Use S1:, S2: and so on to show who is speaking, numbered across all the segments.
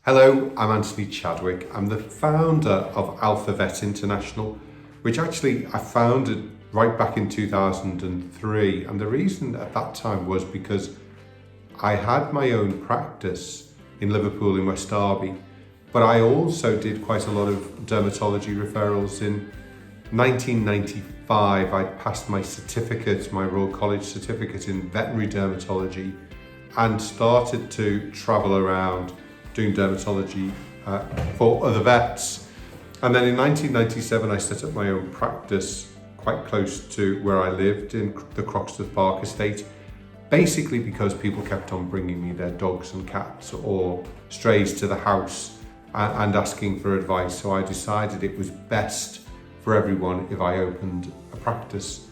S1: Hello, I'm Anthony Chadwick. I'm the founder of WikiVet International, which actually I founded right back in 2003. And the reason at that time was because I had my own practice in Liverpool in West Derby, but I also did quite a lot of dermatology referrals. In 1995, I passed my certificate, my Royal College certificate in veterinary dermatology, and started to travel around doing dermatology for other vets. And then in 1997, I set up my own practice quite close to where I lived in the Croxteth Park estate, basically because people kept on bringing me their dogs and cats or strays to the house and asking for advice. So I decided it was best for everyone if I opened a practice.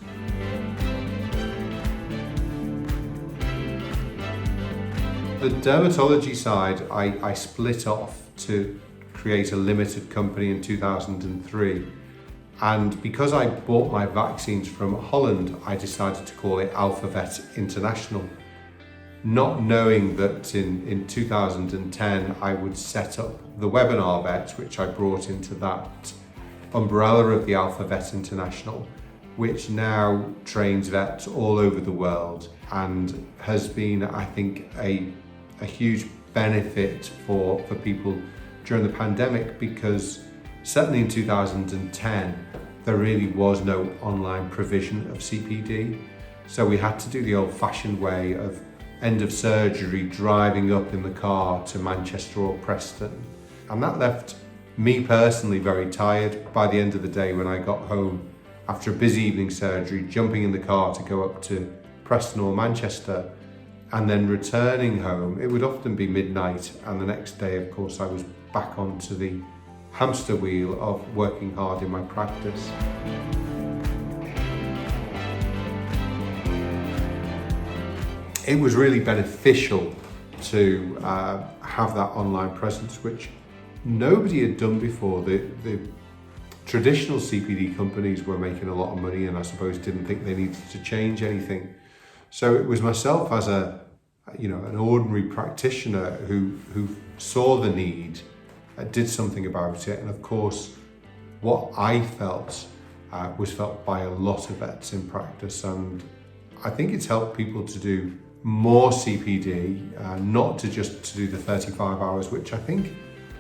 S1: The dermatology side, I split off to create a limited company in 2003. And because I bought my vaccines from Holland, I decided to call it WikiVet International, not knowing that in 2010 I would set up the Webinar Vet, which I brought into that umbrella of the WikiVet International, which now trains vets all over the world and has been, I think, a huge benefit for people during the pandemic, because certainly in 2010 there really was no online provision of CPD. So we had to do the old-fashioned way of end of surgery driving up in the car to Manchester or Preston, and that left me personally very tired by the end of the day when I got home after a busy evening surgery, jumping in the car to go up to Preston or Manchester and then returning home. It would often be midnight, and the next day, of course, I was back onto the hamster wheel of working hard in my practice. It was really beneficial to have that online presence, which nobody had done before. The traditional CPD companies were making a lot of money and I suppose didn't think they needed to change anything. So it was myself as an ordinary practitioner who saw the need, did something about it, and of course what I felt was felt by a lot of vets in practice, and I think it's helped people to do more CPD, not to do the 35 hours, which I think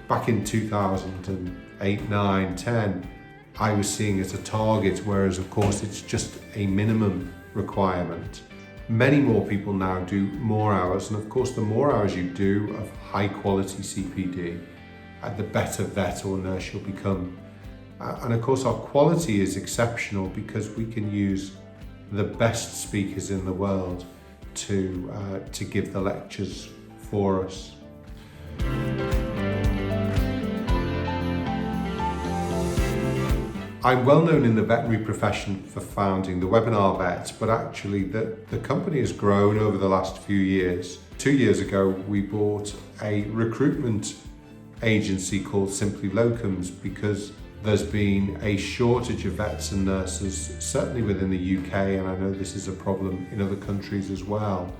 S1: back in 2008, 9, 10 I was seeing as a target, whereas of course it's just a minimum requirement. Many more people now do more hours, and of course the more hours you do of high quality CPD, the better vet or nurse you'll become. And of course our quality is exceptional because we can use the best speakers in the world to give the lectures for us. I'm well known in the veterinary profession for founding the Webinar Vet, but actually the company has grown over the last few years. 2 years ago, we bought a recruitment agency called Simply Locums because there's been a shortage of vets and nurses, certainly within the UK, and I know this is a problem in other countries as well.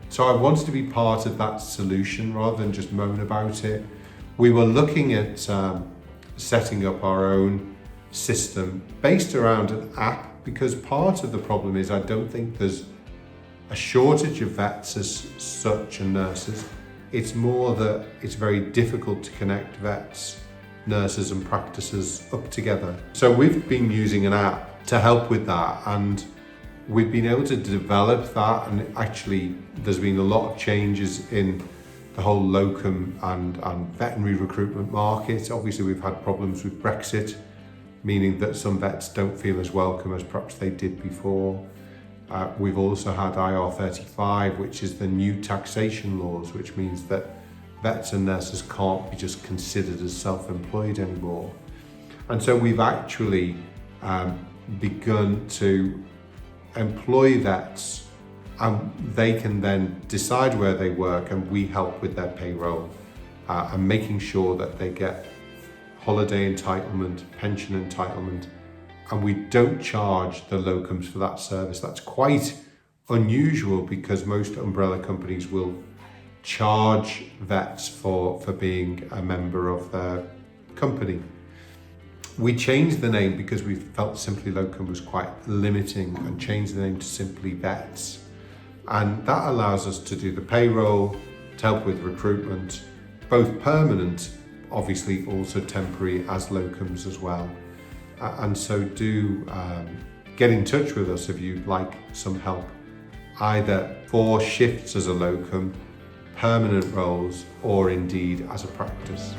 S1: So I wanted to be part of that solution rather than just moan about it. We were looking at setting up our own system based around an app, because part of the problem is I don't think there's a shortage of vets as such and nurses. It's more that it's very difficult to connect vets, nurses and practices up together. So we've been using an app to help with that, and we've been able to develop that, and actually there's been a lot of changes in the whole locum and veterinary recruitment market. Obviously we've had problems with Brexit, meaning that some vets don't feel as welcome as perhaps they did before. We've also had IR35, which is the new taxation laws, which means that vets and nurses can't be just considered as self-employed anymore. And so we've actually begun to employ vets, and they can then decide where they work, and we help with their payroll and making sure that they get holiday entitlement, pension entitlement, and we don't charge the locums for that service. That's quite unusual because most umbrella companies will charge vets for being a member of their company. We changed the name because we felt Simply Locum was quite limiting, and changed the name to Simply Vets. And that allows us to do the payroll, to help with recruitment, both permanent, obviously also temporary as locums as well. And so do get in touch with us if you'd like some help, either for shifts as a locum, permanent roles, or indeed as a practice.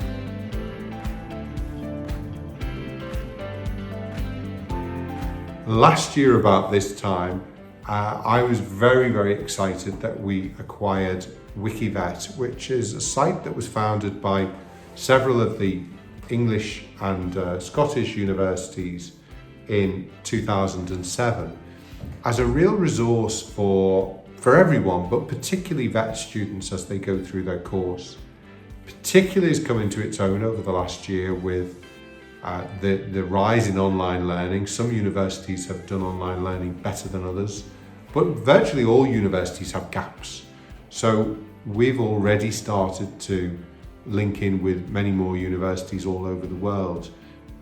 S1: Last year about this time, I was very, very excited that we acquired WikiVet, which is a site that was founded by several of the English and Scottish universities in 2007 as a real resource for everyone, but particularly vet students as they go through their course. Particularly has come into its own over the last year with the rise in online learning. Some universities have done online learning better than others, but virtually all universities have gaps. So we've already started to link in with many more universities all over the world,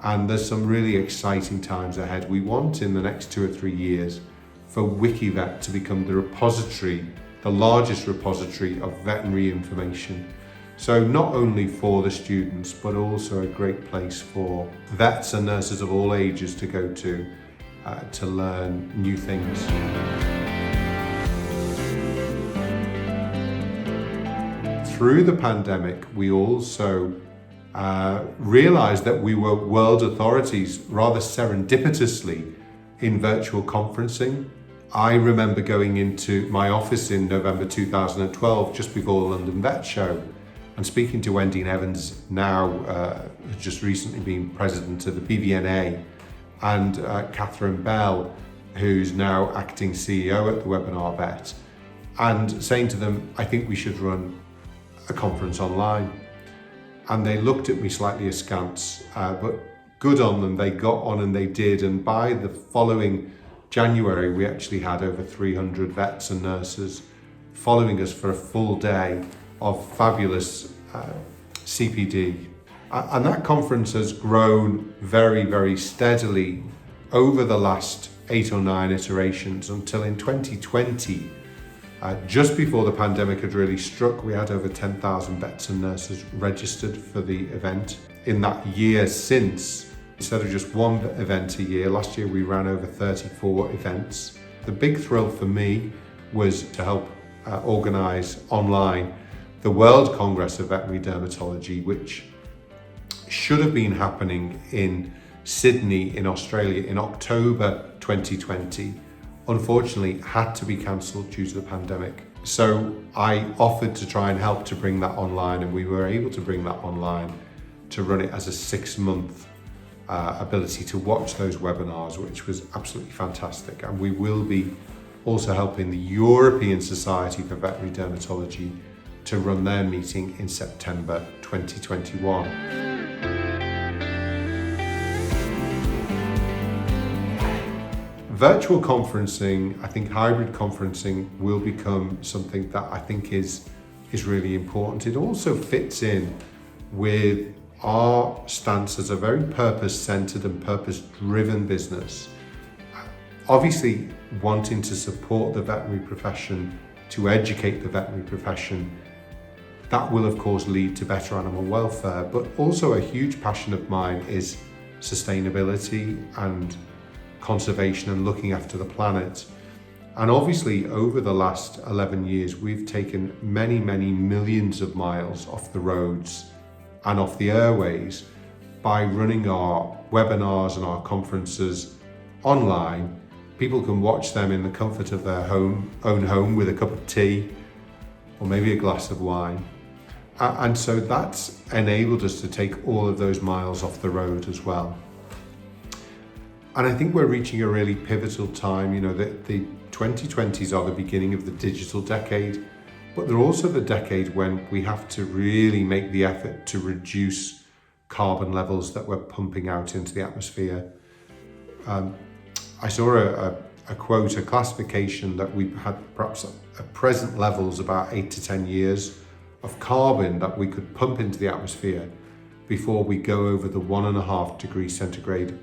S1: and there's some really exciting times ahead. We want in the next 2 or 3 years for WikiVet to become the repository, the largest repository of veterinary information. So not only for the students, but also a great place for vets and nurses of all ages to go to learn new things. Through the pandemic, we also realized that we were world authorities rather serendipitously in virtual conferencing. I remember going into my office in November 2012, just before the London Vet Show, and speaking to Wendy Evans, now just recently been president of the BVNA, and Catherine Bell, who's now acting CEO at the Webinar Vet, and saying to them, I think we should run a conference online. And they looked at me slightly askance, but good on them, they got on and they did. And by the following January, we actually had over 300 vets and nurses following us for a full day of fabulous CPD. And that conference has grown very, very steadily over the last 8 or 9 iterations until in 2020, just before the pandemic had really struck, we had over 10,000 vets and nurses registered for the event. In that year since, instead of just one event a year, last year we ran over 34 events. The big thrill for me was to help organise online the World Congress of Veterinary Dermatology, which should have been happening in Sydney in Australia in October 2020. Unfortunately had to be cancelled due to the pandemic. So I offered to try and help to bring that online, and we were able to bring that online to run it as a 6-month ability to watch those webinars, which was absolutely fantastic. And we will be also helping the European Society for Veterinary Dermatology to run their meeting in September 2021. Virtual conferencing, I think hybrid conferencing will become something that I think is really important. It also fits in with our stance as a very purpose-centered and purpose-driven business. Obviously wanting to support the veterinary profession, to educate the veterinary profession, that will of course lead to better animal welfare, but also a huge passion of mine is sustainability and conservation and looking after the planet. And obviously over the last 11 years, we've taken many, many millions of miles off the roads and off the airways by running our webinars and our conferences online. People can watch them in the comfort of their own home with a cup of tea or maybe a glass of wine. And so that's enabled us to take all of those miles off the road as well. And I think we're reaching a really pivotal time. You know, the 2020s are the beginning of the digital decade, but they're also the decade when we have to really make the effort to reduce carbon levels that we're pumping out into the atmosphere. I saw a quote, a classification that we had perhaps at present levels about 8 to 10 years of carbon that we could pump into the atmosphere before we go over the 1.5 degrees centigrade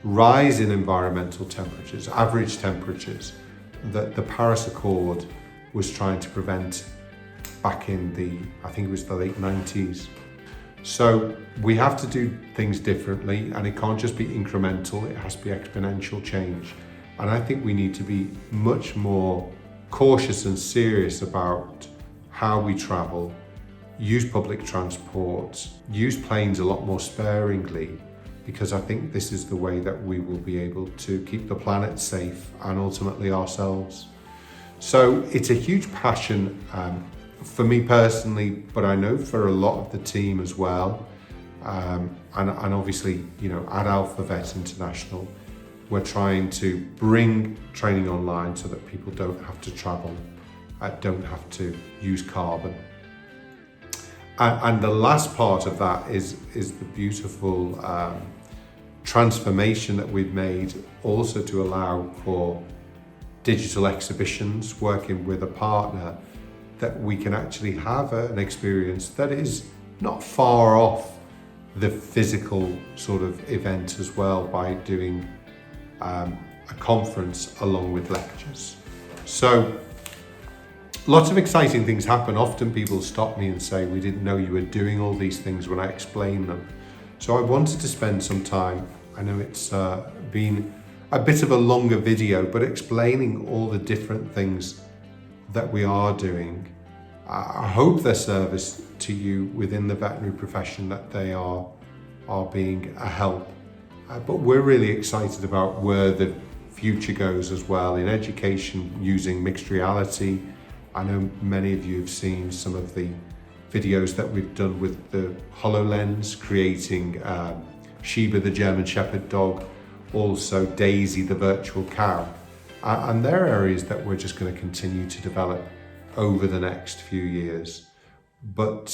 S1: rise in environmental temperatures, average temperatures, that the Paris Accord was trying to prevent back in I think it was the late 90s. So we have to do things differently, and it can't just be incremental, it has to be exponential change. And I think we need to be much more cautious and serious about how we travel, use public transport, use planes a lot more sparingly, because I think this is the way that we will be able to keep the planet safe and ultimately ourselves. So it's a huge passion for me personally, but I know for a lot of the team as well. And obviously, at Alpha Vet International, we're trying to bring training online so that people don't have to travel, don't have to use carbon. And the last part of that is the beautiful transformation that we've made also to allow for digital exhibitions, working with a partner, that we can actually have an experience that is not far off the physical sort of event as well, by doing a conference along with lectures. So lots of exciting things happen. Often people stop me and say, we didn't know you were doing all these things, when I explain them. So I wanted to spend some time, I know it's been a bit of a longer video, but explaining all the different things that we are doing. I hope they're service to you within the veterinary profession, that they are being a help. But we're really excited about where the future goes as well in education using mixed reality. I know many of you have seen some of the videos that we've done with the HoloLens, creating Sheba the German Shepherd dog, also Daisy the virtual cow. And they're areas that we're just going to continue to develop over the next few years. But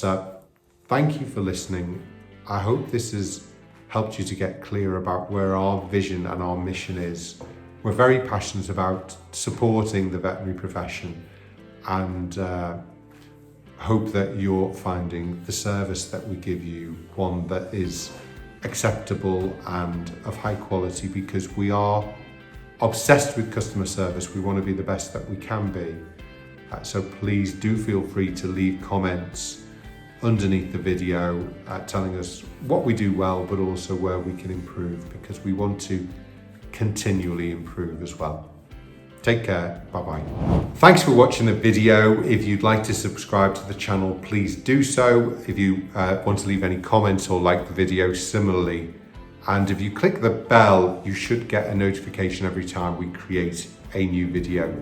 S1: thank you for listening. I hope this has helped you to get clear about where our vision and our mission is. We're very passionate about supporting the veterinary profession, and hope that you're finding the service that we give you one that is acceptable and of high quality, because we are obsessed with customer service. We want to be the best that we can be. So please do feel free to leave comments underneath the video telling us what we do well, but also where we can improve, because we want to continually improve as well. Take care, bye-bye. Thanks for watching the video. If you'd like to subscribe to the channel, please do so. If you want to leave any comments or like the video, similarly. And if you click the bell, you should get a notification every time we create a new video.